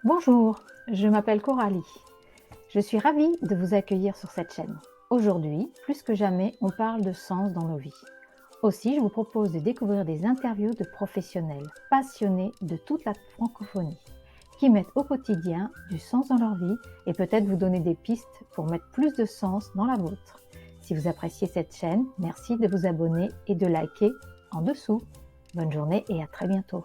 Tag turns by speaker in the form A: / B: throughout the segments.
A: Bonjour, je m'appelle Coralie. Je suis ravie de vous accueillir sur cette chaîne. Aujourd'hui, plus que jamais, on parle de sens dans nos vies. Aussi, je vous propose de découvrir des interviews de professionnels passionnés de toute la francophonie qui mettent au quotidien du sens dans leur vie et peut-être vous donner des pistes pour mettre plus de sens dans la vôtre. Si vous appréciez cette chaîne, merci de vous abonner et de liker en dessous. Bonne journée et à très bientôt.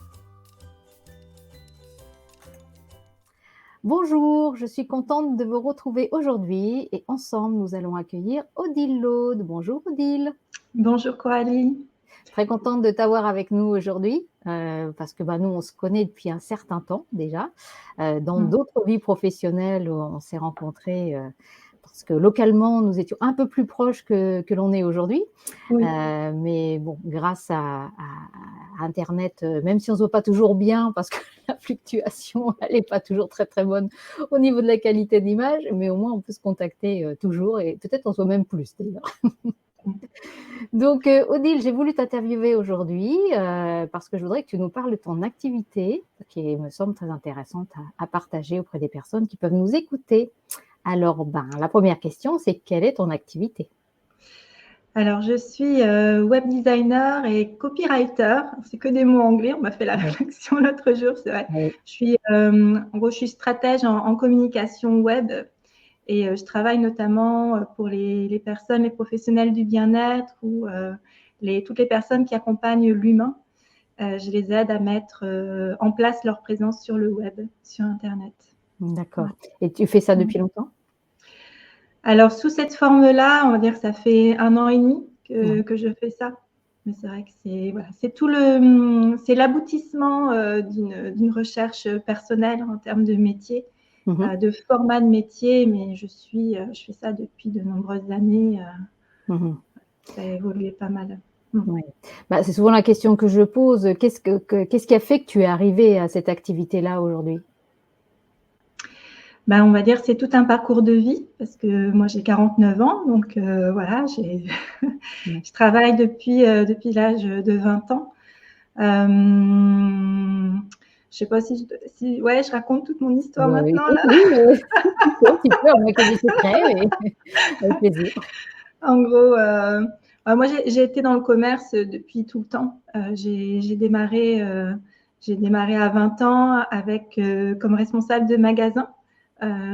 A: Bonjour, je suis contente de vous retrouver aujourd'hui et ensemble, nous allons accueillir Odile Laude. Bonjour Odile.
B: Bonjour Coralie.
A: Très contente de t'avoir avec nous aujourd'hui parce que nous, on se connaît depuis un certain temps déjà. Dans d'autres vies professionnelles, on s'est rencontrés parce que localement, nous étions un peu plus proches que l'on est aujourd'hui.
B: Oui.
A: Mais bon, grâce à Internet, même si on ne se voit pas toujours bien, parce que la fluctuation, elle n'est pas toujours très, très bonne au niveau de la qualité d'image, mais au moins, on peut se contacter toujours et peut-être on se voit même plus d'ailleurs. Donc, Odile, j'ai voulu t'interviewer aujourd'hui parce que je voudrais que tu nous parles de ton activité qui me semble très intéressante à partager auprès des personnes qui peuvent nous écouter. Alors, la première question, c'est quelle est ton activité?
B: Alors, je suis web designer et copywriter. C'est que des mots anglais. On m'a fait la réflexion l'autre jour, c'est vrai.
A: Oui.
B: En gros, je suis stratège en communication web et je travaille notamment pour les personnes, les professionnels du bien-être ou toutes les personnes qui accompagnent l'humain. Je les aide à mettre en place leur présence sur le web, sur Internet.
A: D'accord. Et tu fais ça depuis longtemps?
B: Alors, sous cette forme-là, on va dire que ça fait 1 an et demi
A: Ouais.
B: que je fais ça. Mais c'est vrai que c'est l'aboutissement d'une recherche personnelle en termes de métier, de format de métier, mais je fais ça depuis de nombreuses années. Ça a évolué pas mal.
A: Ouais. C'est souvent la question que je pose. Qu'est-ce qui a fait que tu es arrivée à cette activité-là aujourd'hui?
B: On va dire que c'est tout un parcours de vie parce que moi j'ai 49 ans, donc voilà, je travaille depuis l'âge de 20 ans. Je sais pas si je raconte toute mon histoire maintenant
A: Écoute,
B: là.
A: oui, tu peux, à moins qu'il y ait des secrets, mais avec plaisir.
B: En gros, moi j'ai été dans le commerce depuis tout le temps. J'ai démarré à 20 ans avec comme responsable de magasin.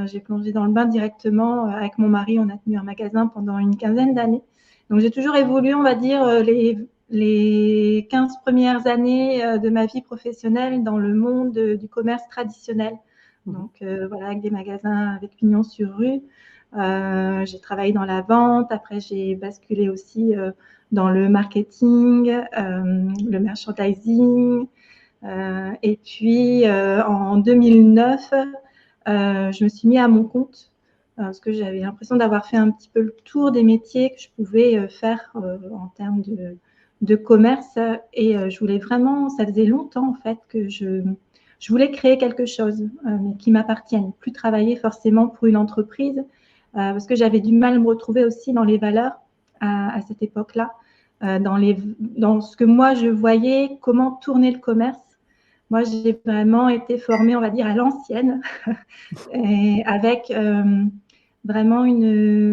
B: J'ai plongé dans le bain directement avec mon mari. On a tenu un magasin pendant une quinzaine d'années. Donc j'ai toujours évolué, on va dire, les 15 premières années de ma vie professionnelle dans le monde du commerce traditionnel. Donc voilà, avec des magasins avec pignon sur rue. J'ai travaillé dans la vente. Après, j'ai basculé aussi dans le marketing, le merchandising. Et puis, en 2009, je me suis mis à mon compte parce que j'avais l'impression d'avoir fait un petit peu le tour des métiers que je pouvais faire en termes de commerce. Et je voulais vraiment, ça faisait longtemps en fait que je voulais créer quelque chose mais qui m'appartienne, plus travailler forcément pour une entreprise parce que j'avais du mal à me retrouver aussi dans les valeurs à cette époque-là, dans ce que moi je voyais, comment tourner le commerce. Moi, j'ai vraiment été formée, on va dire, à l'ancienne, et avec vraiment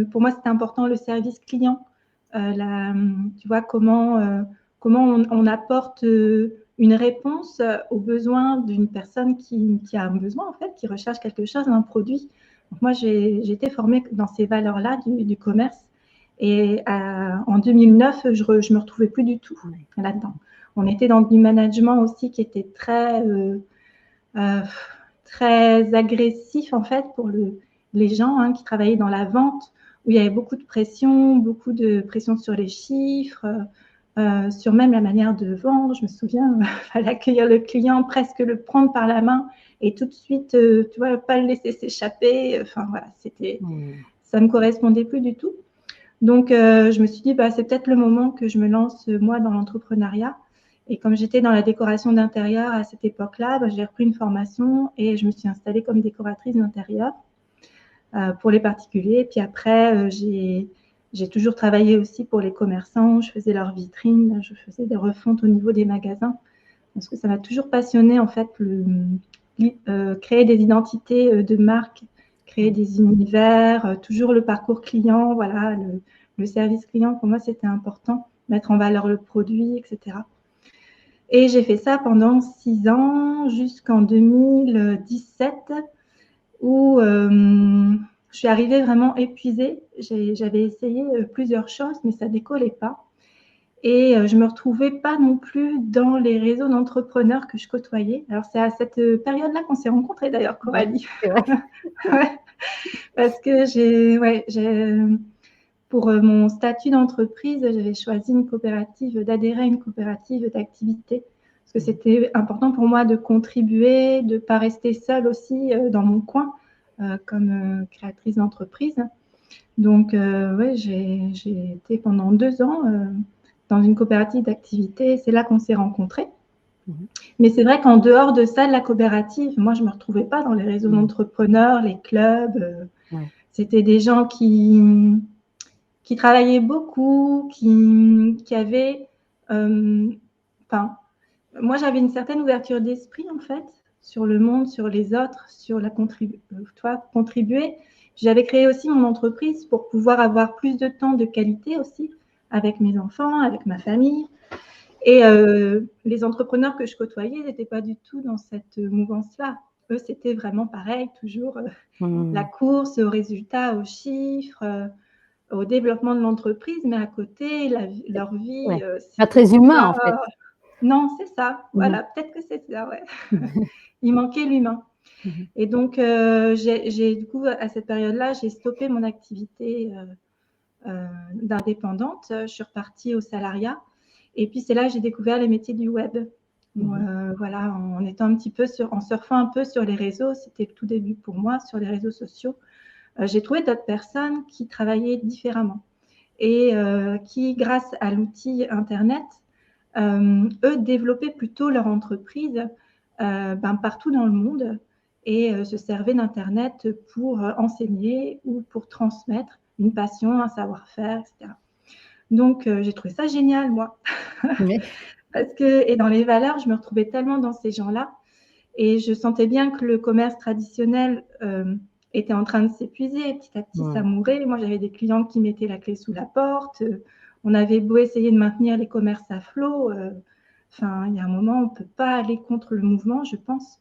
B: pour moi, c'était important le service client. Tu vois, comment on apporte une réponse aux besoins d'une personne qui a un besoin, en fait, qui recherche quelque chose, un produit. Donc moi, j'ai été formée dans ces valeurs-là du commerce. Et en 2009, je me retrouvais plus du tout là-dedans. On était dans du management aussi qui était très agressif en fait pour les gens qui travaillaient dans la vente, où il y avait beaucoup de pression sur les chiffres, sur même la manière de vendre. Je me souviens, il fallait accueillir le client, presque le prendre par la main et tout de suite, tu vois, pas le laisser s'échapper. Enfin voilà, ça ne me correspondait plus du tout. Donc, je me suis dit, c'est peut-être le moment que je me lance, moi, dans l'entrepreneuriat. Et comme j'étais dans la décoration d'intérieur à cette époque-là, j'ai repris une formation et je me suis installée comme décoratrice d'intérieur pour les particuliers. Puis après, j'ai toujours travaillé aussi pour les commerçants. Je faisais leurs vitrines, je faisais des refontes au niveau des magasins. Parce que ça m'a toujours passionnée, en fait, créer des identités de marque, créer des univers, toujours le parcours client, voilà, le service client, pour moi, c'était important, mettre en valeur le produit, etc. Et j'ai fait ça pendant 6 ans, jusqu'en 2017, où je suis arrivée vraiment épuisée. J'avais essayé plusieurs choses, mais ça ne décollait pas. Et je ne me retrouvais pas non plus dans les réseaux d'entrepreneurs que je côtoyais. Alors, c'est à cette période-là qu'on s'est rencontrés d'ailleurs, Coralie.
A: C'est vrai.
B: Ouais, parce que pour mon statut d'entreprise, j'avais choisi d'adhérer à une coopérative d'activité. Parce que c'était important pour moi de contribuer, de ne pas rester seule aussi dans mon coin comme créatrice d'entreprise. Donc, j'ai été pendant 2 ans dans une coopérative d'activité. C'est là qu'on s'est rencontrés. Mais c'est vrai qu'en dehors de ça, de la coopérative, moi, je ne me retrouvais pas dans les réseaux d'entrepreneurs, les clubs. C'était des gens qui travaillaient beaucoup, qui avaient... moi, j'avais une certaine ouverture d'esprit, en fait, sur le monde, sur les autres, sur contribuer. J'avais créé aussi mon entreprise pour pouvoir avoir plus de temps de qualité aussi avec mes enfants, avec ma famille. Et les entrepreneurs que je côtoyais n'étaient pas du tout dans cette mouvance-là. Eux, c'était vraiment pareil, toujours la course aux résultats, aux chiffres, au développement de l'entreprise, mais à côté, leur vie...
A: pas très humain, en fait.
B: Non, c'est ça. Voilà, peut-être que c'est ça, ouais. Il manquait l'humain. Et donc, du coup, à cette période-là, j'ai stoppé mon activité d'indépendante. Je suis repartie au salariat. Et puis, c'est là que j'ai découvert les métiers du web. Voilà, en surfant un peu sur les réseaux, c'était le tout début pour moi, sur les réseaux sociaux. J'ai trouvé d'autres personnes qui travaillaient différemment et qui, grâce à l'outil Internet, eux développaient plutôt leur entreprise partout dans le monde et se servaient d'Internet pour enseigner ou pour transmettre une passion, un savoir-faire, etc. Donc, j'ai trouvé ça génial, moi. Et dans les valeurs, je me retrouvais tellement dans ces gens-là. Et je sentais bien que le commerce traditionnel était en train de s'épuiser. Petit à petit, ça mourait. Moi, j'avais des clients qui mettaient la clé sous la porte. On avait beau essayer de maintenir les commerces à flot. Il y a un moment, on ne peut pas aller contre le mouvement, je pense.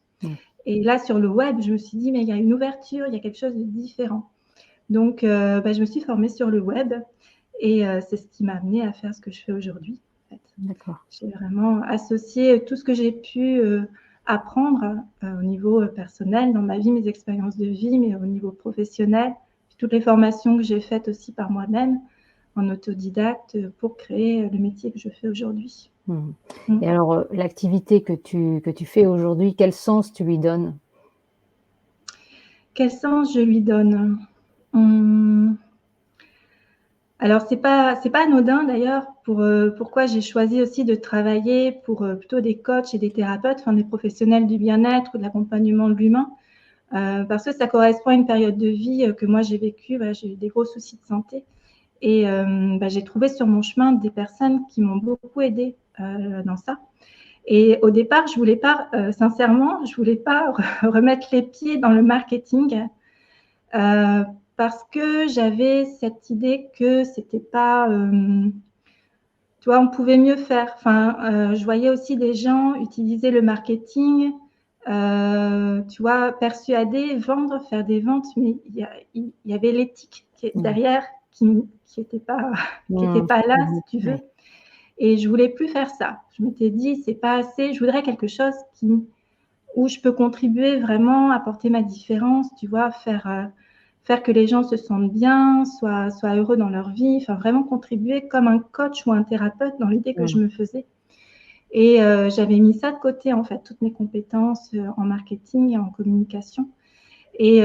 B: Et là, sur le web, je me suis dit, mais il y a une ouverture, il y a quelque chose de différent. Donc, je me suis formée sur le web. Et c'est ce qui m'a amenée à faire ce que je fais aujourd'hui. En fait.
A: D'accord.
B: J'ai vraiment associé tout ce que j'ai pu apprendre au niveau personnel dans ma vie, mes expériences de vie, mais au niveau professionnel, toutes les formations que j'ai faites aussi par moi-même en autodidacte pour créer le métier que je fais aujourd'hui.
A: Et alors, l'activité que tu fais aujourd'hui, quel sens tu lui donnes?
B: Quel sens je lui donne? Alors, c'est pas anodin d'ailleurs pourquoi j'ai choisi aussi de travailler pour plutôt des coachs et des thérapeutes, des professionnels du bien-être ou de l'accompagnement de l'humain, parce que ça correspond à une période de vie que moi j'ai vécue. J'ai eu des gros soucis de santé et j'ai trouvé sur mon chemin des personnes qui m'ont beaucoup aidée dans ça. Et au départ, sincèrement, je voulais pas remettre les pieds dans le marketing. Parce que j'avais cette idée que c'était pas, on pouvait mieux faire. Je voyais aussi des gens utiliser le marketing, persuader, vendre, faire des ventes, mais il y avait l'éthique derrière qui n'était pas là, si tu veux. Et je voulais plus faire ça. Je m'étais dit, c'est pas assez. Je voudrais quelque chose où je peux contribuer vraiment, apporter ma différence, faire que les gens se sentent bien, soient heureux dans leur vie, vraiment contribuer comme un coach ou un thérapeute dans l'idée que je me faisais. Et j'avais mis ça de côté, en fait, toutes mes compétences en marketing et en communication. Et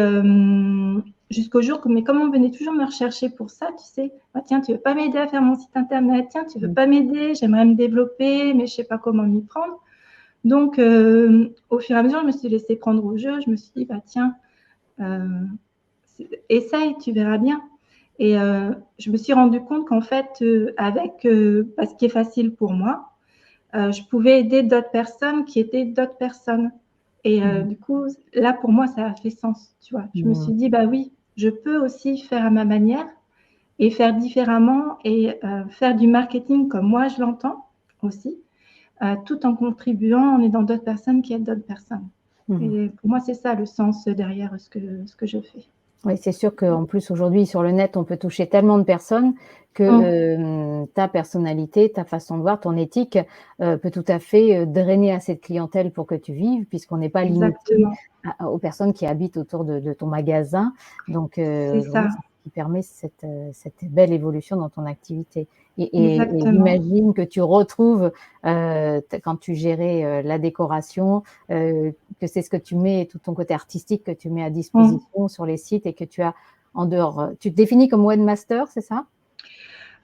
B: jusqu'au jour mais comme on venait toujours me rechercher pour ça, tu sais, tiens, tu veux pas m'aider à faire mon site internet, tiens, tu veux pas m'aider, j'aimerais me développer, mais je sais pas comment m'y prendre. Donc, au fur et à mesure, je me suis laissée prendre au jeu. Je me suis dit, tiens, essaye, tu verras bien. Et je me suis rendu compte qu'en fait, avec ce qui est facile pour moi, je pouvais aider d'autres personnes qui étaient d'autres personnes. Et du coup, là, pour moi, ça a fait sens, tu vois. Je me suis dit, bah oui, je peux aussi faire à ma manière et faire différemment et faire du marketing comme moi je l'entends aussi, tout en contribuant, en aidant d'autres personnes qui aident d'autres personnes. Et pour moi, c'est ça le sens derrière ce que je fais.
A: Oui, c'est sûr qu'en plus aujourd'hui sur le net, on peut toucher tellement de personnes que, ta personnalité, ta façon de voir, ton éthique, peut tout à fait, drainer assez de clientèle pour que tu vives, puisqu'on n'est pas limité
B: Exactement,
A: aux personnes qui habitent autour de ton magasin. Donc
B: c'est
A: aujourd'hui,
B: ça,
A: c'est ce qui permet cette belle évolution dans ton activité et
B: exactement.
A: j'imagine que tu retrouves, quand tu gérais, la décoration, que c'est ce que tu mets, tout ton côté artistique que tu mets à disposition sur les sites et que tu as en dehors. Tu te définis comme webmaster, c'est ça?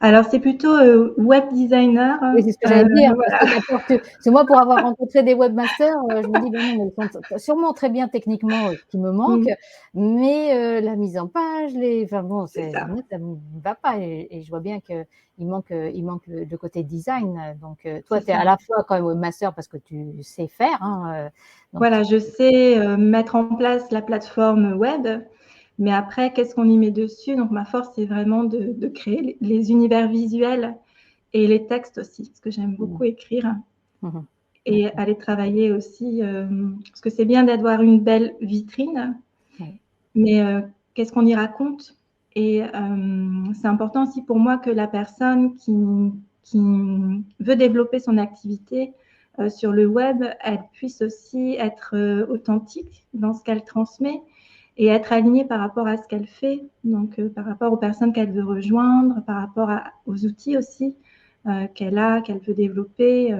B: Alors, c'est plutôt web designer.
A: Oui, c'est ce que j'allais dire, parce
B: Voilà,
A: que parce que moi, pour avoir rencontré des webmasters, je me dis: «Ben non, mais ils sont sûrement très bien techniquement, ce qui me manque, mais la mise en page, enfin bon,
B: c'est ça.
A: moi, ça me va pas» et je vois bien qu'il manque le côté design, donc toi,
B: C'est
A: tu es
B: ça.
A: à la fois quand même webmaster parce que tu sais faire, hein, donc tu
B: Voilà, je sais mettre en place la plateforme web, mais après, qu'est-ce qu'on y met dessus? Donc, ma force, c'est vraiment de créer les univers visuels et les textes aussi, parce que j'aime
A: mmh
B: beaucoup écrire
A: mh. Mmh.
B: et aller travailler aussi, parce que c'est bien d'avoir une belle vitrine,
A: Oui.
B: mais qu'est-ce qu'on y raconte? Et c'est important aussi pour moi que la personne qui veut développer son activité sur le web, elle puisse aussi être authentique dans ce qu'elle transmet et être alignée par rapport à ce qu'elle fait, donc par rapport aux personnes qu'elle veut rejoindre, par rapport aux outils aussi qu'elle veut développer.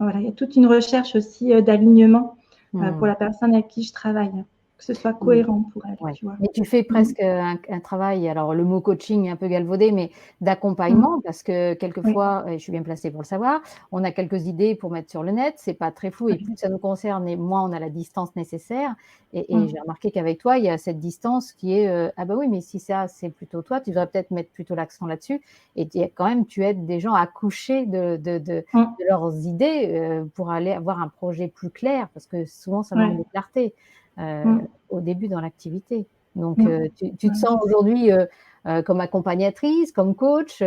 B: Voilà, il y a toute une recherche aussi d'alignement pour
A: Mmh.
B: la personne avec qui je travaille, que ce soit
A: Mmh.
B: cohérent pour elle,
A: Ouais,
B: tu vois?
A: mais tu fais
B: Mmh.
A: presque un travail, alors le mot coaching est un peu galvaudé, mais
B: Mmh.
A: d'accompagnement parce que
B: Oui.
A: quelquefois, et je suis bien placée pour le savoir, on a quelques idées pour mettre sur le net, c'est pas très flou et plus
B: OK.
A: ça nous concerne et moins on a la distance nécessaire et
B: Mmh.
A: j'ai remarqué qu'avec toi, il y a cette distance qui est, «Ah bah oui, mais si ça, c'est plutôt toi, tu devrais peut-être mettre plutôt l'accent là-dessus» et tu quand même, tu aides des gens à accoucher
B: Mmh.
A: de leurs idées, pour aller avoir un projet plus clair parce que souvent ça manque
B: Ouais.
A: de clarté,
B: Mmh.
A: au début dans l'activité. Donc,
B: Mmh.
A: tu te
B: Ouais,
A: sens
B: c'est ça.
A: aujourd'hui, comme accompagnatrice, comme coach,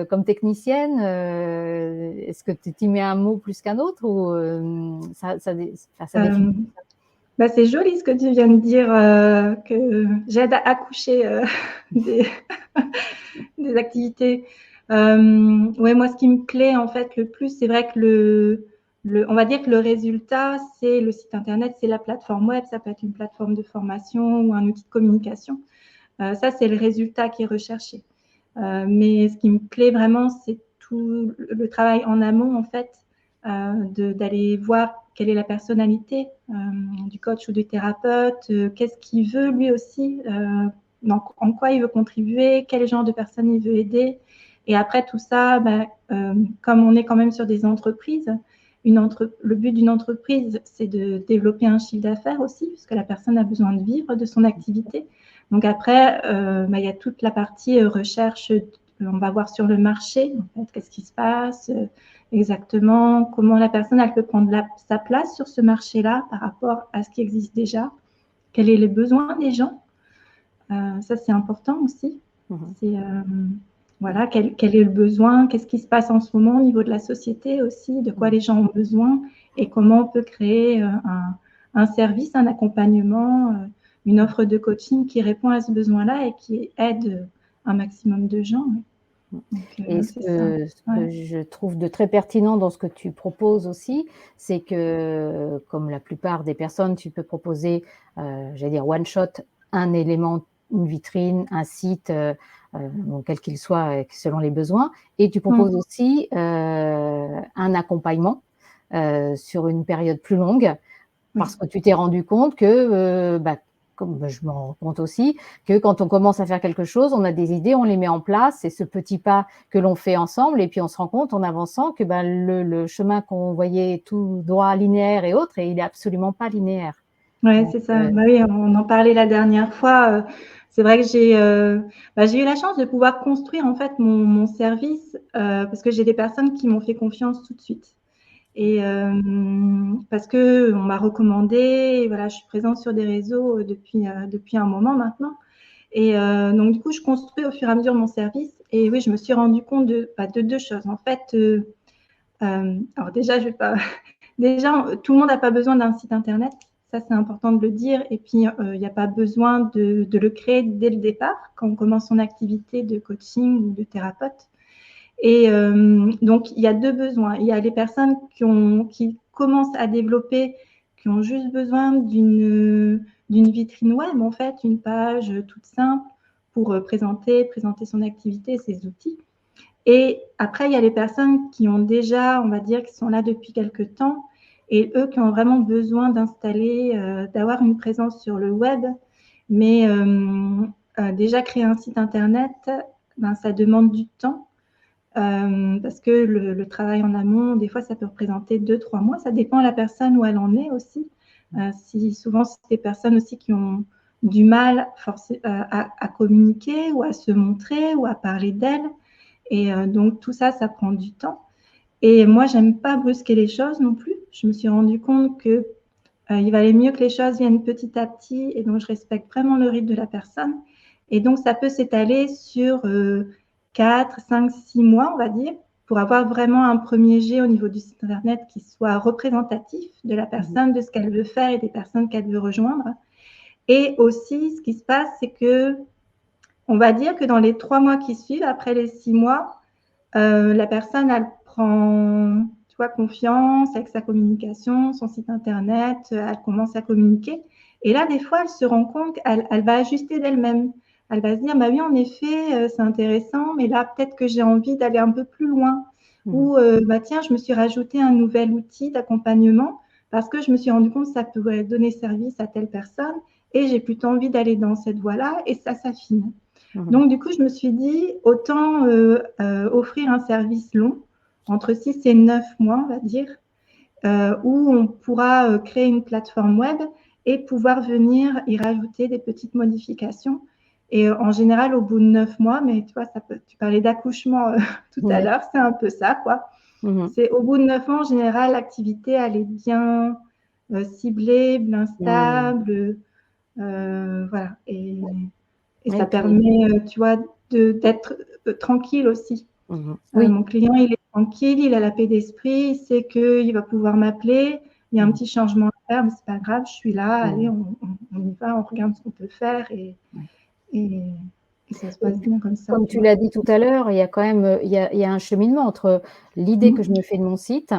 A: comme technicienne, est-ce que tu y mets un mot plus qu'un autre ou, enfin ça définit
B: Hem, Bah, c'est joli ce que tu viens de dire, que j'aide à accoucher, des des activités. Ouais, moi, ce qui me plaît, en fait, le plus, c'est vrai que on va dire que le résultat, c'est le site internet, c'est la plateforme web, ça peut être une plateforme de formation ou un outil de communication. Ça, c'est le résultat qui est recherché. Mais ce qui me plaît vraiment, c'est tout le travail en amont, en fait, d'aller voir quelle est la personnalité du coach ou du thérapeute, qu'est-ce qu'il veut lui aussi, en quoi il veut contribuer, quel genre de personne il veut aider. Et après tout ça, ben, comme on est quand même sur des entreprises, le but d'une entreprise, c'est de développer un chiffre d'affaires aussi, puisque la personne a besoin de vivre de son activité. Donc après, bah, il y a toute la partie recherche. On va voir sur le marché, en fait, qu'est-ce qui se passe exactement, comment la personne elle peut prendre sa place sur ce marché-là par rapport à ce qui existe déjà, quels sont les besoins des gens. Ça, c'est important aussi.
A: Mmh.
B: C'est voilà, quel est le besoin, qu'est-ce qui se passe en ce moment au niveau de la société aussi, de quoi
A: Mmh.
B: les gens ont besoin et comment on peut créer un service, un accompagnement, une offre de coaching qui répond à ce besoin-là et qui aide un maximum de gens.
A: Mmh.
B: Donc,
A: Et
B: c'est ça.
A: ce
B: Ouais.
A: que je trouve de très pertinent dans ce que tu proposes aussi, c'est que, comme la plupart des personnes, tu peux proposer, j'allais dire one shot, un élément, une vitrine, un site, bon quel qu'il soit, selon les besoins et tu proposes
B: Mmh.
A: aussi, un accompagnement, sur une période plus longue.
B: Oui.
A: Parce que tu t'es rendu compte que, bah, comme bah, je me rends compte aussi, que quand on commence à faire quelque chose, on a des idées, on les met en place, c'est ce petit pas que l'on fait ensemble et puis on se rend compte en avançant que, bah, le chemin qu'on voyait tout droit, linéaire et autres et il est absolument pas linéaire.
B: Ouais,
A: Donc
B: c'est ça. Bah oui, on en parlait la dernière fois. C'est vrai que j'ai eu la chance de pouvoir construire en fait mon service parce que j'ai des personnes qui m'ont fait confiance tout de suite. Et parce que on m'a recommandé, et voilà, je suis présente sur des réseaux depuis un moment maintenant. Et donc du coup, je construis au fur et à mesure mon service. Et oui, je me suis rendu compte de deux choses. En fait, alors déjà, je vais pas. Déjà, tout le monde n'a pas besoin d'un site internet. Ça, c'est important de le dire. Et puis, il n'y a pas besoin de le créer dès le départ quand on commence son activité de coaching ou de thérapeute. Et donc, il y a deux besoins. Il y a les personnes qui commencent à développer, qui ont juste besoin d'une vitrine web, en fait, une page toute simple pour présenter son activité, ses outils. Et après, il y a les personnes qui ont déjà, on va dire, qui sont là depuis quelques temps, et eux qui ont vraiment besoin d'installer, d'avoir une présence sur le web. Mais déjà créer un site internet, ben, ça demande du temps. Parce que le travail en amont, des fois, ça peut représenter 2-3 mois. Ça dépend de la personne où elle en est aussi. Souvent, c'est des personnes aussi qui ont du mal à communiquer ou à se montrer ou à parler d'elles. Et donc, tout ça, ça prend du temps. Et moi, j'aime pas brusquer les choses non plus. Je me suis rendu compte que il valait mieux que les choses viennent petit à petit. Et donc, je respecte vraiment le rythme de la personne. Et donc, ça peut s'étaler sur 4, 5, 6 mois, on va dire, pour avoir vraiment un premier jet au niveau du site internet qui soit représentatif de la personne, de ce qu'elle veut faire et des personnes qu'elle veut rejoindre. Et aussi, ce qui se passe, c'est que on va dire que dans les 3 mois qui suivent, après les 6 mois, la personne, elle prend, tu vois, confiance avec sa communication, son site internet, elle commence à communiquer. Et là, des fois, elle se rend compte qu'elle va ajuster d'elle-même. Elle va se dire, bah oui, en effet, c'est intéressant, mais là, peut-être que j'ai envie d'aller un peu plus loin. Ou, bah tiens, je me suis rajouté un nouvel outil d'accompagnement parce que je me suis rendu compte que ça pourrait donner service à telle personne et j'ai plutôt envie d'aller dans cette voie-là et ça s'affine. Donc, du coup, je me suis dit, autant offrir un service long, entre 6 et 9 mois, on va dire, où on pourra créer une plateforme web et pouvoir venir y rajouter des petites modifications. Et en général, au bout de 9 mois, mais tu vois, tu parlais d'accouchement tout à l'heure, c'est un peu ça, quoi. C'est au bout de 9 ans, en général, l'activité, elle est bien ciblée, bien stable. Voilà. Et ça permet, tu vois, d'être tranquille aussi.
A: Oui.
B: Mon client, il est tranquille, il a la paix d'esprit, il sait qu'il va pouvoir m'appeler. Il y a un petit changement à faire, mais c'est pas grave, je suis là, allez, on y va, on regarde ce qu'on peut faire et ça se passe bien comme ça.
A: Comme tu l'as dit tout à l'heure, il y a quand même il y a un cheminement entre l'idée que je me fais de mon site,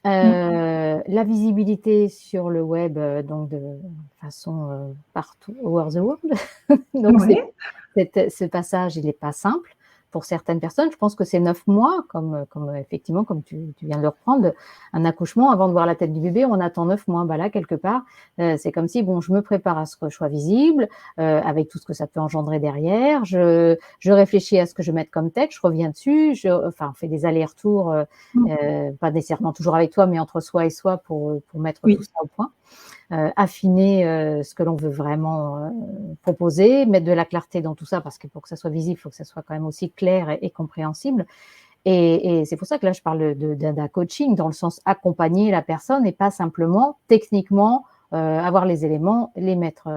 A: la visibilité sur le web, donc de façon partout, over the world. Donc, ce passage, il n'est pas simple pour certaines personnes. Je pense que c'est 9 mois, comme effectivement, comme tu viens de le reprendre, un accouchement. Avant de voir la tête du bébé, on attend 9 mois. Bah là, quelque part, c'est comme si, bon, je me prépare à ce que je sois visible, avec tout ce que ça peut engendrer derrière. Je réfléchis à ce que je mette comme texte, je reviens dessus, on fait des allers-retours, pas nécessairement toujours avec toi, mais entre soi et soi pour mettre tout ça au point. Affiner ce que l'on veut vraiment proposer, mettre de la clarté dans tout ça, parce que pour que ça soit visible, il faut que ça soit quand même aussi clair et compréhensible. Et c'est pour ça que là, je parle d'un coaching dans le sens accompagner la personne et pas simplement techniquement avoir les éléments, les mettre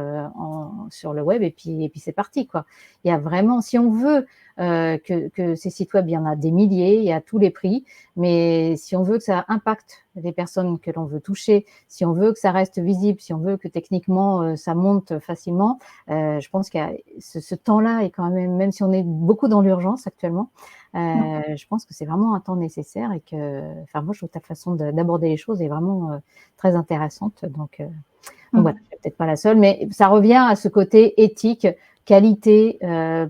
A: sur le web et puis c'est parti, quoi. Il y a vraiment, si on veut que ces sites web, il y en a des milliers, il y a tous les prix, mais si on veut que ça impacte les personnes que l'on veut toucher, si on veut que ça reste visible, si on veut que techniquement ça monte facilement, je pense qu'il y a ce temps-là est quand même si on est beaucoup dans l'urgence actuellement, je pense que c'est vraiment un temps nécessaire et que, enfin moi je trouve ta façon d'aborder les choses est vraiment très intéressante. Donc voilà, je suis peut-être pas la seule, mais ça revient à ce côté éthique, qualité.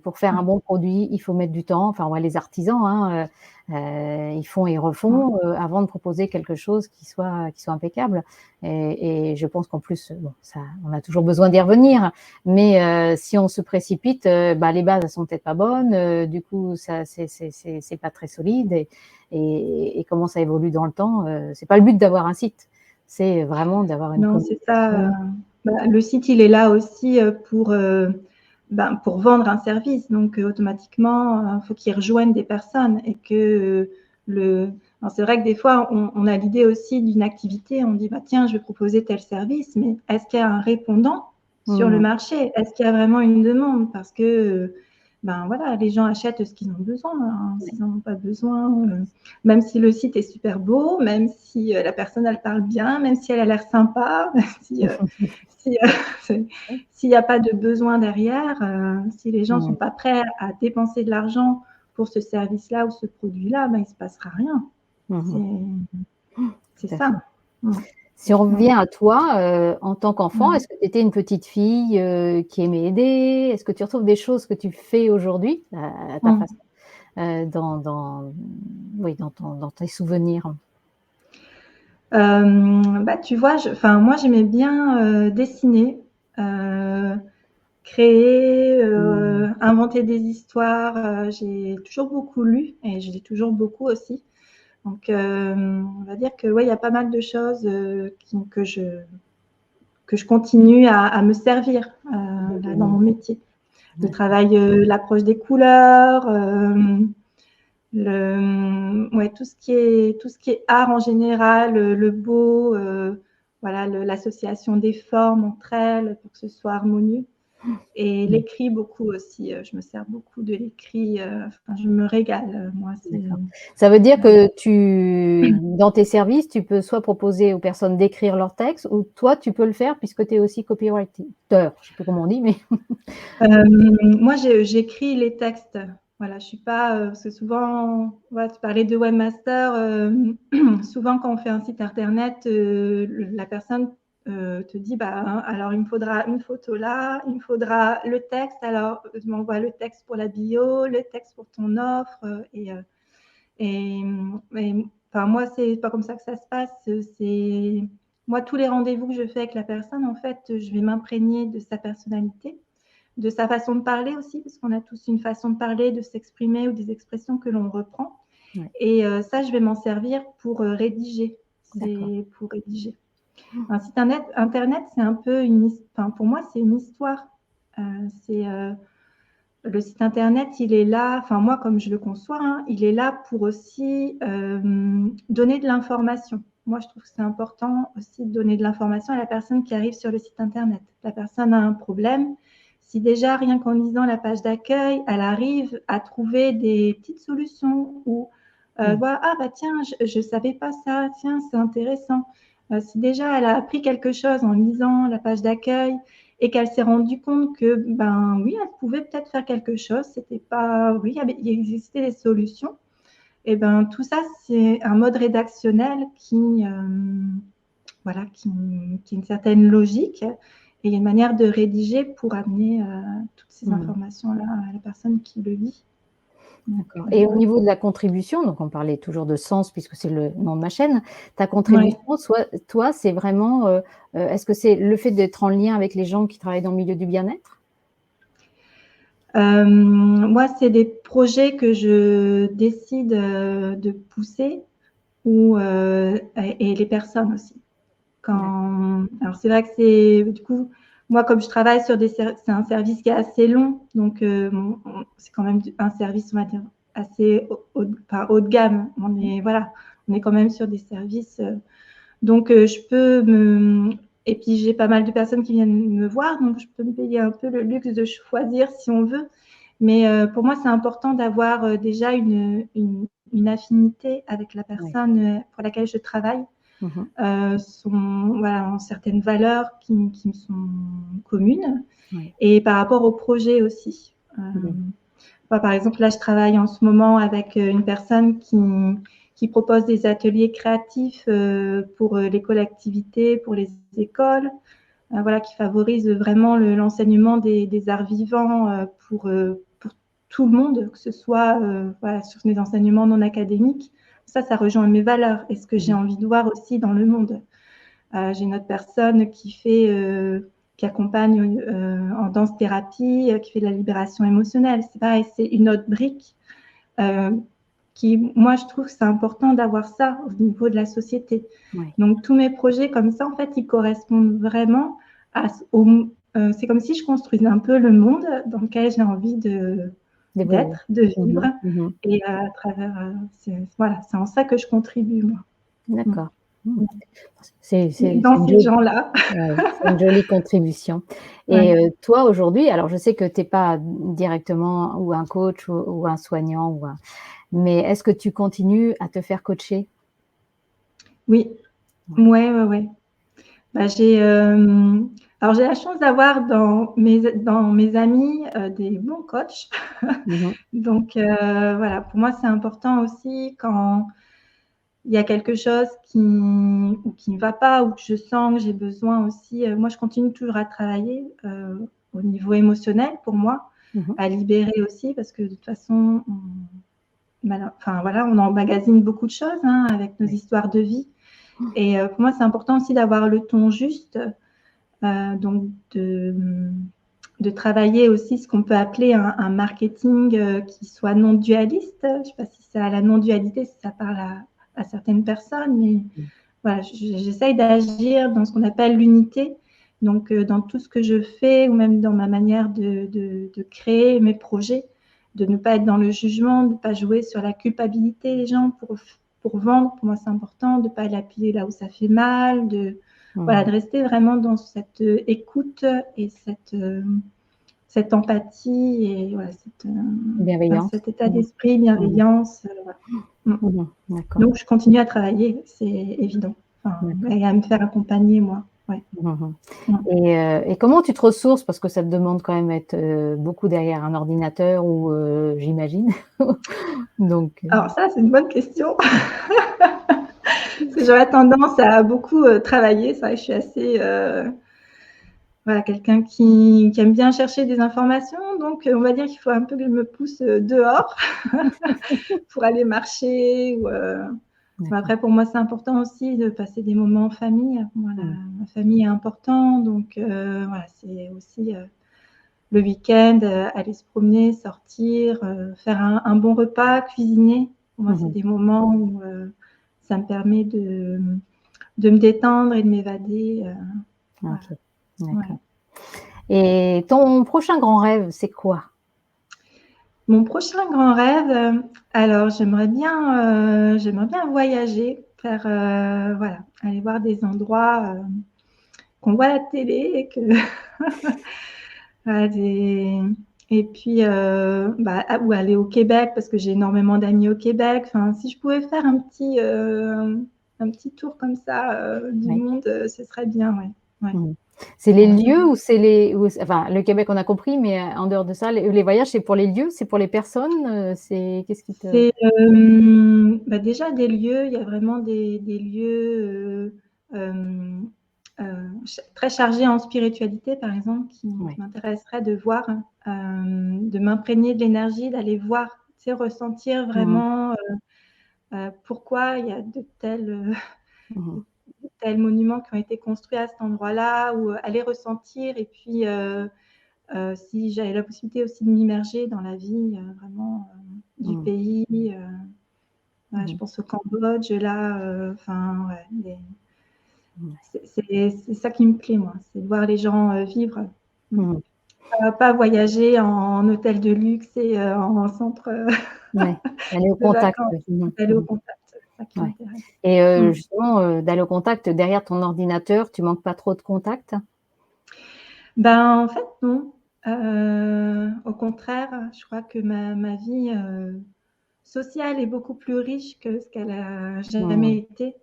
A: Pour faire un bon produit, il faut mettre du temps. Enfin, on voit les artisans, hein, ils font et refont avant de proposer quelque chose qui soit impeccable. Et je pense qu'en plus, bon, ça, on a toujours besoin d'y revenir. Mais si on se précipite, bah, les bases elles sont peut-être pas bonnes. Du coup, ça, c'est pas très solide. Et comment ça évolue dans le temps, c'est pas le but d'avoir un site. C'est vraiment d'avoir une
B: communication. Non, c'est ça. Le site, il est là aussi pour vendre un service. Donc, automatiquement, il faut qu'il rejoigne des personnes et que Alors, c'est vrai que des fois, on a l'idée aussi d'une activité, on dit, bah, tiens, je vais proposer tel service, mais est-ce qu'il y a un répondant sur le marché? Est-ce qu'il y a vraiment une demande? Parce que, ben voilà, les gens achètent ce qu'ils ont besoin, hein. S'ils n'en ont pas besoin, même si le site est super beau, même si la personne, elle parle bien, même si elle a l'air sympa, même si, s'il n'y a pas de besoin derrière, si les gens ne sont pas prêts à dépenser de l'argent pour ce service-là ou ce produit-là, ben, il ne se passera rien. C'est ça.
A: Si on revient à toi, en tant qu'enfant, est-ce que tu étais une petite fille qui aimait aider? Est-ce que tu retrouves des choses que tu fais aujourd'hui à ta façon dans tes souvenirs?
B: Bah, tu vois, moi, j'aimais bien dessiner, créer, inventer des histoires. J'ai toujours beaucoup lu et je lis toujours beaucoup aussi. Donc, on va dire que ouais, il y a pas mal de choses que je continue à me servir là, dans mon métier. Le travail, l'approche des couleurs, ouais, tout ce qui est art en général, le beau, voilà, l'association des formes entre elles pour que ce soit harmonieux. Et l'écrit beaucoup aussi, je me sers beaucoup de l'écrit, je me régale, moi.
A: Ça veut dire que dans tes services, tu peux soit proposer aux personnes d'écrire leurs textes ou toi, tu peux le faire puisque tu es aussi copywriter. Je ne sais plus comment on dit, mais…
B: Moi, j'écris les textes. Voilà, je suis pas parce que souvent, voilà, tu parlais de webmaster. Souvent, quand on fait un site internet, la personne te dit, bah, alors il me faudra une photo là, il me faudra le texte. Alors, je m'envoie le texte pour la bio, le texte pour ton offre. Enfin, moi, c'est pas comme ça que ça se passe. Moi, tous les rendez-vous que je fais avec la personne, en fait, je vais m'imprégner de sa personnalité, de sa façon de parler aussi, parce qu'on a tous une façon de parler, de s'exprimer ou des expressions que l'on reprend. Ouais. Et ça, je vais m'en servir pour rédiger. Pour rédiger. Un site internet, c'est un peu pour moi, c'est une histoire. Le site internet, il est là, moi, comme je le conçois, hein, il est là pour aussi donner de l'information. Moi, je trouve que c'est important aussi de donner de l'information à la personne qui arrive sur le site internet. La personne a un problème. Si déjà, rien qu'en lisant la page d'accueil, elle arrive à trouver des petites solutions ou voir, ah bah tiens, je ne savais pas ça, tiens, c'est intéressant. Si déjà, elle a appris quelque chose en lisant la page d'accueil et qu'elle s'est rendue compte que, ben oui, elle pouvait peut-être faire quelque chose, c'était pas, oui, il existait des solutions. Et ben tout ça, c'est un mode rédactionnel qui a une certaine logique et une manière de rédiger pour amener toutes ces informations-là à la personne qui le lit.
A: D'accord. Et au niveau de la contribution, donc on parlait toujours de sens puisque c'est le nom de ma chaîne, ta contribution, toi, c'est vraiment, est-ce que c'est le fait d'être en lien avec les gens qui travaillent dans le milieu du bien-être?
B: Moi, c'est des projets que je décide de pousser et les personnes aussi. Alors, c'est vrai que c'est, du coup, moi, comme je travaille sur c'est un service qui est assez long, donc c'est quand même un service, on va dire, assez haut de gamme. On est quand même sur des services. Donc, je peux et puis, j'ai pas mal de personnes qui viennent me voir, donc je peux me payer un peu le luxe de choisir si on veut. Mais pour moi, c'est important d'avoir déjà une affinité avec la personne pour laquelle je travaille. Ont certaines valeurs qui me sont communes et par rapport au projet aussi. Par exemple, là, je travaille en ce moment avec une personne qui propose des ateliers créatifs pour les collectivités, pour les écoles, qui favorise vraiment l'enseignement des arts vivants pour tout le monde, que ce soit sur des enseignements non académiques. Ça rejoint mes valeurs et ce que j'ai envie de voir aussi dans le monde. J'ai une autre personne qui accompagne en danse-thérapie, qui fait de la libération émotionnelle. C'est pareil, c'est une autre brique moi, je trouve que c'est important d'avoir ça au niveau de la société. Donc, tous mes projets comme ça, en fait, ils correspondent vraiment c'est comme si je construisais un peu le monde dans lequel j'ai envie
A: d'évoluer.
B: d'être, de vivre.
A: Mhm, mhm.
B: Et à travers, voilà, c'est en ça que je contribue, moi.
A: D'accord.
B: Mm.
A: C'est
B: Dans
A: une
B: ces
A: jolie,
B: gens-là.
A: ouais, c'est une jolie contribution. Et
B: Ouais.
A: toi, aujourd'hui, alors je sais que tu n'es pas directement ou un coach ou un soignant, mais est-ce que tu continues à te faire coacher?
B: Oui,
A: Ouais.
B: ouais, ouais, ouais. Bah, alors j'ai la chance d'avoir dans mes amis des bons coachs.
A: Mhm,
B: Donc voilà, pour moi c'est important aussi quand il y a quelque chose qui ne va pas ou que je sens que j'ai besoin aussi. Moi, je continue toujours à travailler au niveau émotionnel pour moi,
A: mhm.
B: à libérer aussi parce que de toute façon, enfin voilà, on emmagasine beaucoup de choses avec nos
A: Oui.
B: histoires de vie. Et pour moi, c'est important aussi d'avoir le ton juste, donc de travailler aussi ce qu'on peut appeler un marketing qui soit non dualiste. Je ne sais pas si ça a la non-dualité, si ça parle à certaines personnes, mais voilà, j'essaye d'agir dans ce qu'on appelle l'unité. Donc, dans tout ce que je fais ou même dans ma manière de créer mes projets, de ne pas être dans le jugement, de ne pas jouer sur la culpabilité des gens pour vendre. Pour moi, c'est important de ne pas l'appuyer là où ça fait mal, voilà, de rester vraiment dans cette écoute et cette empathie et voilà,
A: Bienveillance.
B: cet état d'esprit,
A: Mhm,
B: bienveillance. Voilà. Mm.
A: mhm. D'accord.
B: Donc, je continue à travailler, c'est évident. Enfin,
A: D'accord.
B: et à me faire accompagner, moi. Ouais.
A: Mhm.
B: Mm.
A: Et comment tu te ressources? Parce que ça te demande quand même d'être beaucoup derrière un ordinateur ou j'imagine. Donc,
B: Alors ça, c'est une bonne question. Parce que j'aurais tendance à beaucoup travailler. C'est vrai que je suis assez voilà, quelqu'un qui aime bien chercher des informations. Donc, on va dire qu'il faut un peu que je me pousse dehors pour aller marcher. Mais
A: d'accord.
B: après, pour moi, c'est important aussi de passer des moments en famille. Voilà,
A: Mm.
B: ma famille est importante. Donc, voilà, c'est aussi le week-end, aller se promener, sortir, faire un bon repas, cuisiner. Pour moi, c'est
A: Mhm.
B: des moments où ça me permet de me détendre et de m'évader. Voilà.
A: Ok,
B: Ouais.
A: d'accord. Et ton prochain grand rêve, c'est quoi?
B: Mon prochain grand rêve, alors j'aimerais bien voyager, faire voilà, aller voir des endroits qu'on voit à la télé et que voilà, et puis ou aller au Québec parce que j'ai énormément d'amis au Québec. Enfin, si je pouvais faire un petit tour comme ça du
A: Oui.
B: monde, ce serait bien, ouais. Ouais.
A: Mhm. C'est les
B: Ouais.
A: lieux ou enfin, le Québec, on a compris, mais en dehors de ça, les voyages, c'est pour les lieux, c'est pour les personnes, c'est qu'est-ce qui te.
B: C'est déjà des lieux, il y a vraiment des lieux très chargés en spiritualité, par exemple, qui
A: Ouais.
B: m'intéresseraient de voir, de m'imprégner de l'énergie, d'aller voir, tu sais, ressentir
A: Mhm.
B: vraiment pourquoi il y a
A: Mhm.
B: de tels monuments qui ont été construits à cet endroit-là, ou aller ressentir. Et puis, si j'avais la possibilité aussi de m'immerger dans la vie vraiment du
A: Mhm.
B: pays. Ouais, je
A: Mhm.
B: pense au Cambodge, là, enfin, ouais,
A: Ouais.
B: c'est ça qui me plaît, moi, c'est de voir les gens vivre. Mm.
A: Mhm.
B: Pas voyager en hôtel de luxe et en centre
A: Ouais. Aller au
B: de
A: contact.
B: vacances,
A: Mhm.
B: d'aller au
A: Mhm.
B: contact, c'est ça qui
A: Ouais.
B: m'intéresse.
A: Et
B: Mm.
A: justement, d'aller au contact derrière ton ordinateur, tu manques pas trop de contact?
B: Ben, en fait, non. Au contraire, je crois que ma vie sociale est beaucoup plus riche que ce qu'elle a jamais
A: Mmh.
B: été,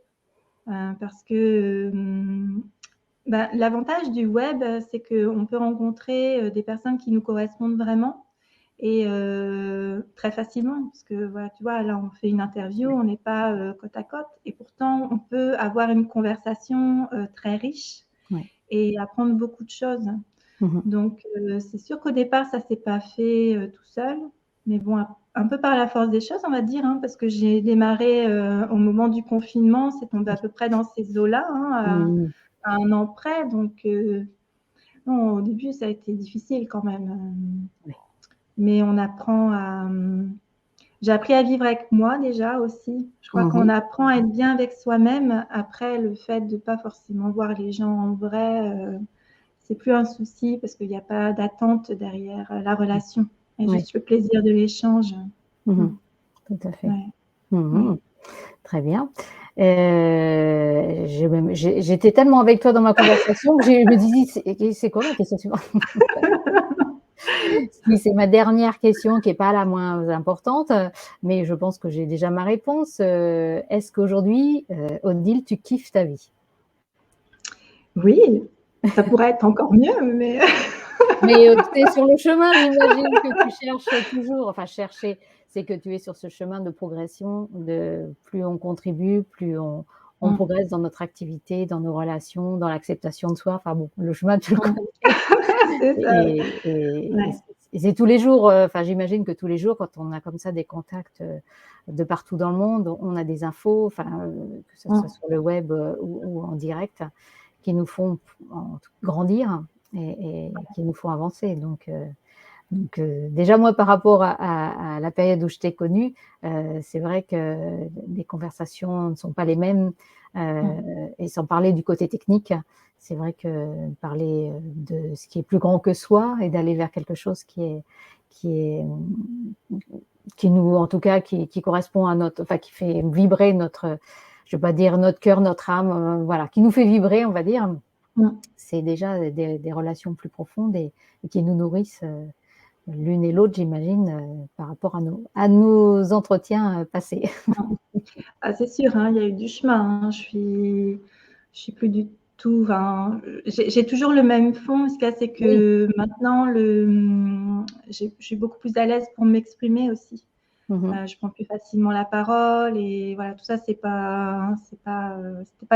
B: parce que l'avantage du web, c'est qu'on peut rencontrer des personnes qui nous correspondent vraiment et très facilement. Parce que voilà, tu vois, là, on fait une interview,
A: Ouais.
B: on n'est pas côte à côte, et pourtant, on peut avoir une conversation très riche
A: Ouais.
B: et apprendre beaucoup de choses.
A: Mmh.
B: Donc, c'est sûr qu'au départ, ça ne s'est pas fait tout seul, mais bon, un peu par la force des choses, on va dire, parce que j'ai démarré au moment du confinement, c'est tombé à peu près dans ces eaux-là,
A: Mmh.
B: à un an près. Donc, non, au début, ça a été difficile quand même.
A: Ouais.
B: Mais on apprend j'ai appris à vivre avec moi déjà aussi. Je crois qu'on
A: Mmh.
B: apprend à être bien avec soi-même. Après, le fait de ne pas forcément voir les gens en vrai, c'est plus un souci parce qu'il n'y a pas d'attente derrière la relation. et
A: Oui.
B: juste le plaisir de l'échange.
A: Mmh. Tout à fait.
B: Ouais, ouais.
A: Mmh. Très bien. J'étais tellement avec toi dans ma conversation que je me dis: «C'est quoi ma question suivante?» Si c'est ma dernière question qui est pas la moins importante, mais je pense que j'ai déjà ma réponse. Est-ce qu'aujourd'hui, Odile, tu kiffes ta vie?
B: Oui, ça pourrait être encore mieux, mais
A: Mais, tu es sur le chemin, j'imagine que tu cherches toujours, enfin chercher, c'est que tu es sur ce chemin de progression, de plus on contribue, plus on
B: mmh,
A: progresse dans notre activité, dans nos relations, dans l'acceptation de soi. Enfin bon, le chemin tu le
B: mmh,
A: connais
B: c'est ça, ouais.
A: et
B: Ouais,
A: c'est tous les jours, enfin j'imagine que tous les jours quand on a comme ça des contacts, de partout dans le monde, on a des infos, enfin, que ce soit
B: mmh,
A: sur le web, ou en direct, qui nous font grandir et qui nous font avancer. Donc, déjà moi par rapport à la période où je t'ai connue, c'est vrai que les conversations ne sont pas les mêmes,
B: mmh,
A: et sans parler du côté technique, c'est vrai que parler, de ce qui est plus grand que soi et d'aller vers quelque chose qui est qui nous en tout cas qui correspond à notre, enfin qui fait vibrer notre, je vais pas dire notre cœur, notre âme, voilà, qui nous fait vibrer on va dire.
B: mmh.
A: C'est déjà des relations plus profondes et qui nous nourrissent, l'une et l'autre, j'imagine, par rapport à nos entretiens, passés.
B: Mmh. Ah, c'est sûr, hein, il y a eu du chemin, hein. Je suis plus du tout, enfin, j'ai toujours le même fond. Ce qu'il y a, c'est
A: Oui.
B: que maintenant je suis beaucoup plus à l'aise pour m'exprimer aussi.
A: Mmh mh.
B: Je prends plus facilement la parole et voilà, tout ça, c'était pas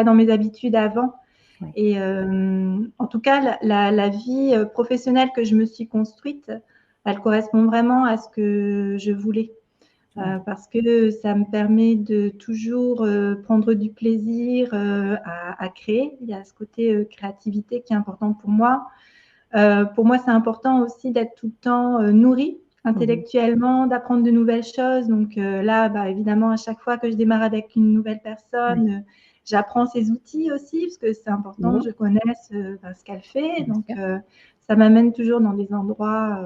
B: dans mes habitudes avant
A: Ouais.
B: et en tout cas, la vie, professionnelle que je me suis construite, elle correspond vraiment à ce que je voulais.
A: Ouais.
B: Parce que ça me permet de toujours, prendre du plaisir, à créer. Il y a ce côté, créativité qui est important pour moi. Pour moi, c'est important aussi d'être tout le temps, nourrie
A: Mmh mh.
B: intellectuellement, d'apprendre de nouvelles choses. Donc, là, bah, évidemment, à chaque fois que je démarre avec une nouvelle
A: Ouais.
B: personne, j'apprends ses outils aussi, parce que c'est important que
A: Mmh.
B: je connaisse, bah, ce qu'elle fait.
A: Bien
B: Donc,
A: sûr.
B: ça m'amène toujours dans des endroits,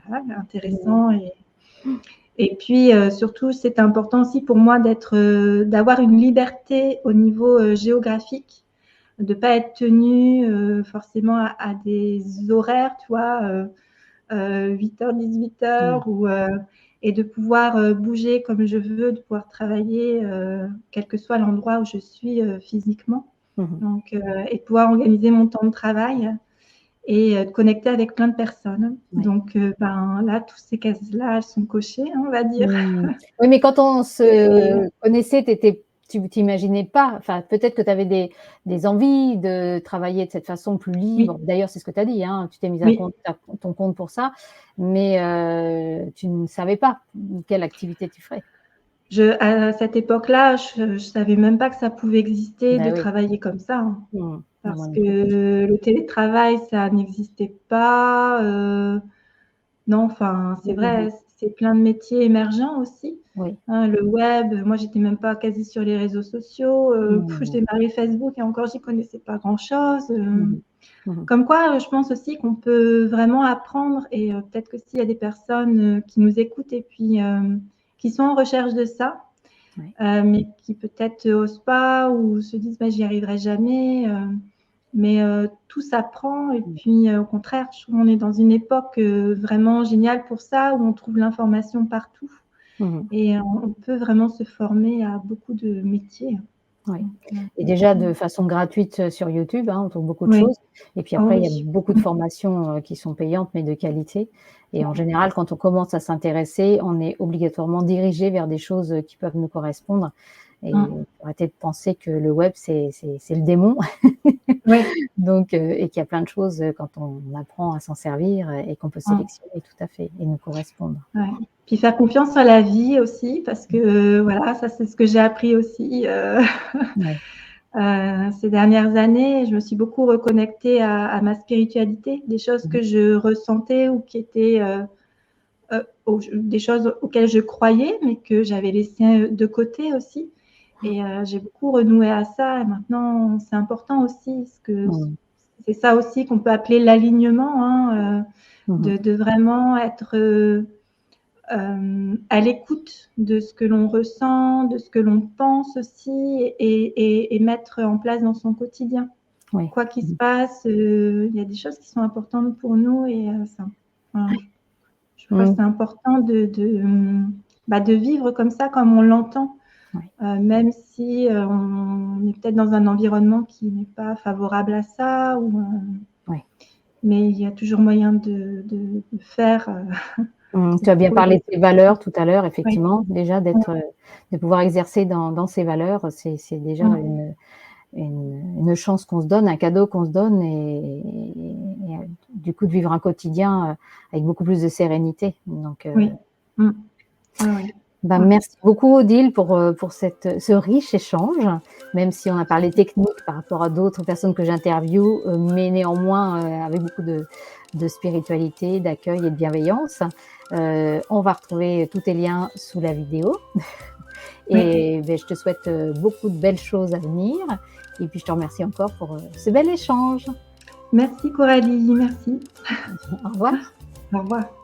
B: voilà,
A: Mmh.
B: intéressants et puis, surtout, c'est important aussi pour moi d'avoir une liberté au niveau, géographique, de pas être tenue, forcément à des horaires, tu vois? 8h-18h
A: Ouais.
B: ou et de pouvoir, bouger comme je veux, de pouvoir travailler, quel que soit l'endroit où je suis, physiquement.
A: Mmh mh.
B: Donc et de pouvoir organiser mon temps de travail et de connecter avec plein de personnes.
A: Ouais.
B: Donc ben, là, toutes ces cases-là, elles sont cochées, hein, on va dire.
A: Mmh. Oui, mais quand on
B: Et
A: se connaissait, tu t'imaginais pas, enfin, peut-être que tu avais des envies de travailler de cette façon plus libre.
B: oui,
A: D'ailleurs, c'est ce que tu as dit, hein, tu t'es mise
B: oui.
A: à ton compte pour ça, mais tu ne savais pas quelle activité tu ferais.
B: À cette époque-là, je savais même pas que ça pouvait exister de
A: Bah oui.
B: travailler comme ça, hein,
A: Mmh. Non, moi
B: parce
A: non
B: que
A: plus.
B: le télétravail, ça n'existait pas, non, enfin, c'est
A: Mmh mh mh.
B: vrai, c'est plein de métiers émergents aussi,
A: Oui.
B: hein. Le web, moi, j'étais même pas quasi sur les réseaux sociaux,
A: Mmh
B: je
A: mh.
B: démarrais Facebook et encore, j'y connaissais pas grand-chose,
A: Mmh mh. Mmh mh.
B: comme quoi, je pense aussi qu'on peut vraiment apprendre et peut-être que s'il y a des personnes, qui nous écoutent et puis, qui sont en recherche de ça,
A: Ouais.
B: mais qui peut-être osent pas ou se disent: «Bah, j'y arriverai jamais», mais tout s'apprend et
A: Mmh.
B: puis, au contraire, je trouve on est dans une époque, vraiment géniale pour ça, où on trouve l'information partout
A: Mmh mh.
B: et on peut vraiment se former à beaucoup de métiers.
A: Ouais,
B: Donc
A: et déjà
B: mmh.
A: de façon gratuite, sur YouTube, hein, on trouve beaucoup de
B: Oui.
A: choses et puis
B: Oh
A: après il y a
B: oui.
A: beaucoup de
B: Mmh.
A: formations, qui sont payantes mais de qualité et en
B: Ouais.
A: général quand on commence à s'intéresser, on est obligatoirement dirigé vers des choses, qui peuvent nous correspondre et
B: Mmh.
A: faut arrêter de penser que le web c'est le démon
B: Ouais.
A: donc et qu'il y a plein de choses, quand on apprend à s'en servir, et qu'on peut
B: Mmh.
A: sélectionner tout à fait et nous correspondre.
B: Ouais. Puis faire confiance à la vie aussi parce que, voilà, ça c'est ce que j'ai appris aussi,
A: Ouais.
B: ces dernières années. Je me suis beaucoup reconnectée à ma spiritualité, des choses
A: Mmh mh.
B: que je ressentais ou qui étaient, des choses auxquelles je croyais, mais que j'avais laissées, de côté aussi et j'ai beaucoup renoué à ça et maintenant c'est important aussi parce que
A: Mmh.
B: c'est ça aussi qu'on peut appeler l'alignement, hein, de vraiment être à l'écoute de ce que l'on ressent, de ce que l'on pense aussi, et mettre en place dans son quotidien.
A: Oui.
B: Quoi qu'il se passe, il y a des choses qui sont importantes pour nous, et ça, enfin, je crois que c'est important de vivre comme ça, comme on l'entend, même si on est peut-être dans un environnement qui n'est pas favorable à ça, mais il y a toujours moyen de faire.
A: Tu as bien parlé de tes valeurs tout à l'heure, effectivement.
B: Oui.
A: Déjà, de pouvoir exercer dans ces valeurs, c'est déjà une chance qu'on se donne, un cadeau qu'on se donne, et du coup, de vivre un quotidien avec beaucoup plus de sérénité. Donc,
B: oui.
A: merci beaucoup, Odile, pour ce riche échange, même si on a parlé technique par rapport à d'autres personnes que j'interviewe, mais néanmoins avec beaucoup de spiritualité, d'accueil et de bienveillance. On va retrouver tous tes liens sous la vidéo. Et je te souhaite beaucoup de belles choses à venir. Et puis, je te remercie encore pour ce bel échange.
B: Merci, Coralie, merci.
A: Au revoir.
B: Au revoir.